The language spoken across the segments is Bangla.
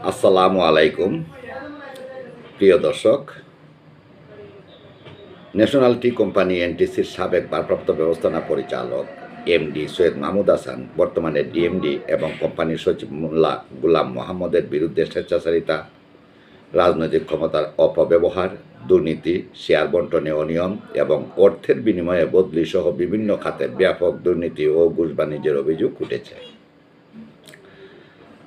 আসসালামু আলাইকুম প্রিয় দর্শক। ন্যাশনাল টি কোম্পানি এনটিসির সাবেক ভারপ্রাপ্ত ব্যবস্থাপনা পরিচালক এমডি সৈয়দ মাহমুদ হাসান, বর্তমানে ডিএমডি এবং কোম্পানির সচিব মোল্লা গুলাম মোহাম্মদের বিরুদ্ধে স্বেচ্ছাচারিতা, রাজনৈতিক ক্ষমতার অপব্যবহার, দুর্নীতি, শেয়ার বন্টনে অনিয়ম এবং অর্থের বিনিময়ে বদলি সহ বিভিন্ন খাতে ব্যাপক দুর্নীতি ও ঘুষ বাণিজ্যের অভিযোগ উঠেছে।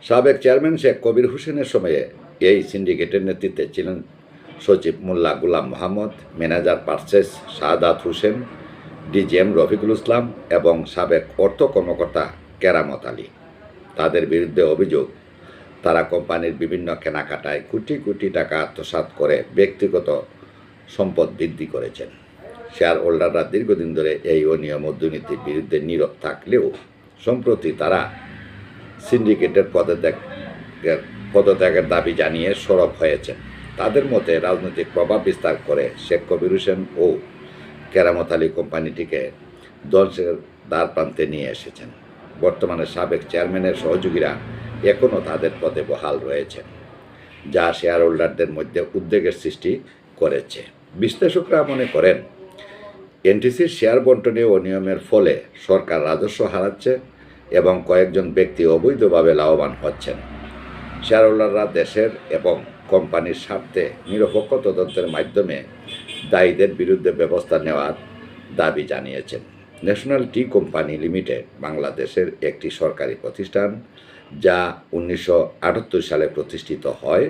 সাবেক চেয়ারম্যান শেখ কবির হোসেনের সময়ে এই সিন্ডিকেটের নেতৃত্বে ছিলেন সচিব মোল্লা গুলাম Mohammad, manager purchase Shahadat Hossain, DGM Rafiqul Islam এবং সাবেক অর্থ কর্মকর্তা কেরামত আলী। তাদের বিরুদ্ধে অভিযোগ, তারা কোম্পানির বিভিন্ন কেনাকাটায় কোটি কোটি টাকা আত্মসাৎ করে ব্যক্তিগত সম্পদ বৃদ্ধি করেছেন। শেয়ার হোল্ডাররা দীর্ঘদিন ধরে এই অনিয়ম ও দুর্নীতির বিরুদ্ধে নীরব থাকলেও সম্প্রতি তারা সিন্ডিকেটের পদত্যাগের দাবি জানিয়ে সরব হয়েছেন। তাদের মতে রাজনৈতিক প্রভাব বিস্তার করে শেখ কবির হোসেন ও কেরামত আলী কোম্পানিটিকে ধ্বংসের দ্বার প্রান্তে নিয়ে এসেছেন। বর্তমানে সাবেক চেয়ারম্যানের সহযোগীরা এখনও তাদের পদে বহাল রয়েছেন, যা শেয়ার হোল্ডারদের মধ্যে উদ্বেগের সৃষ্টি করেছে। বিশ্লেষকরা মনে করেন, এনটিসির শেয়ার বন্টনে অনিয়মের ফলে সরকার রাজস্ব হারাচ্ছে এবং কয়েকজন ব্যক্তি অবৈধভাবে লাভবান হচ্ছেন। শেয়ার হোল্ডাররা দেশের এবং কোম্পানির স্বার্থে নিরপেক্ষ তদন্তের মাধ্যমে দায়ীদের বিরুদ্ধে ব্যবস্থা নেওয়ার দাবি জানিয়েছেন। ন্যাশনাল টি কোম্পানি লিমিটেড বাংলাদেশের একটি সরকারি প্রতিষ্ঠান, যা 1978 সালে প্রতিষ্ঠিত হয়।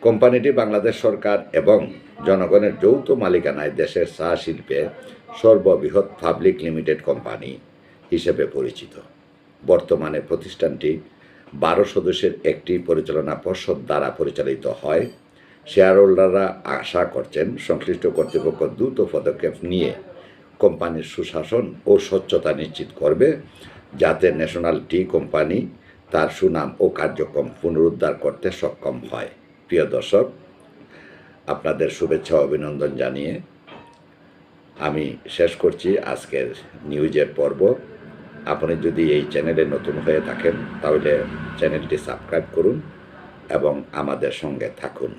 কোম্পানিটি বাংলাদেশ সরকার এবং জনগণের যৌথ মালিকানায় দেশের চা শিল্পে সর্ববৃহৎ পাবলিক লিমিটেড কোম্পানি হিসেবে পরিচিত। বর্তমানে প্রতিষ্ঠানটি 12 সদস্যের একটি পরিচালনা পর্ষদ দ্বারা পরিচালিত হয়। শেয়ার হোল্ডাররা আশা করছেন সংশ্লিষ্ট কর্তৃপক্ষ দ্রুত পদক্ষেপ নিয়ে কোম্পানির সুশাসন ও স্বচ্ছতা নিশ্চিত করবে, যাতে ন্যাশনাল টি কোম্পানি তার সুনাম ও কার্যক্রম পুনরুদ্ধার করতে সক্ষম হয়। প্রিয় দর্শক, আপনাদের শুভেচ্ছা অভিনন্দন জানিয়ে আমি শেষ করছি আজকের নিউজের পর্ব। আপনি যদি এই চ্যানেলে নতুন হয়ে থাকেন তাহলে চ্যানেলটি সাবস্ক্রাইব করুন এবং আমাদের সঙ্গে থাকুন।